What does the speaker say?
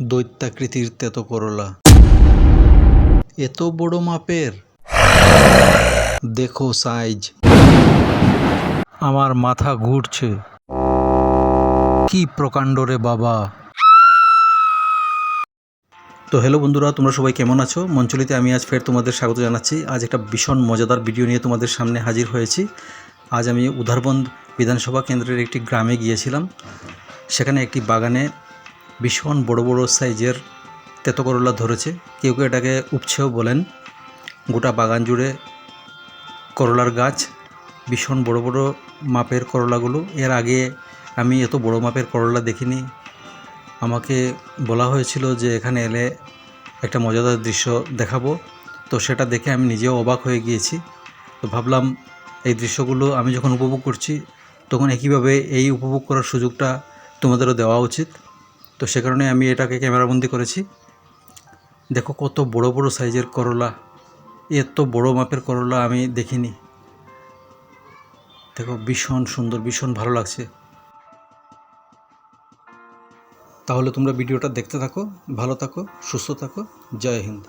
দৈত্যাকৃতির তেতো করলা, এত বড় মাপের, দেখো সাইজ। আমার মাথা ঘুরছে, কি প্রকাণ্ড রে বাবা। তো হ্যালো বন্ধুরা, তোমরা সবাই কেমন আছো? মঞ্চলিতে আমি আজ ফের তোমাদের স্বাগত জানাচ্ছি। আজ একটা ভীষণ মজাদার ভিডিও নিয়ে তোমাদের সামনে হাজির হয়েছি। আজ আমি উধারবন্দ বিধানসভা কেন্দ্রের একটি গ্রামে গিয়েছিলাম। সেখানে একটি বাগানে ভীষণ বড় বড় সাইজের তেতো করলা ধরেছে, কেউ কেউ এটাকে উপছেও বলেন। গোটা বাগান জুড়ে করলার গাছ, ভীষণ বড় বড় মাপের করলাগুলো। এর আগে আমি এত বড় মাপের করলা দেখিনি। আমাকে বলা হয়েছিল যে এখানে এলে একটা মজাদার দৃশ্য দেখাবো, তো সেটা দেখে আমি নিজেও অবাক হয়ে গিয়েছি। তো ভাবলাম এই দৃশ্যগুলো আমি যখন উপভোগ করছি, তখন একইভাবে এই উপভোগ করার সুযোগটা তোমাদেরও দেওয়া উচিত। তো সে কারণে আমি এটাকে ক্যামেরাবন্দি করেছি। দেখো কত বড় বড় সাইজের করলা, এত বড় মাপের করলা আমি দেখিনি। দেখো ভীষণ সুন্দর, ভীষণ ভালো লাগছে। তাহলে তোমরা ভিডিওটা দেখতে থাকো, ভালো থাকো, সুস্থ থাকো। জয় হিন্দ।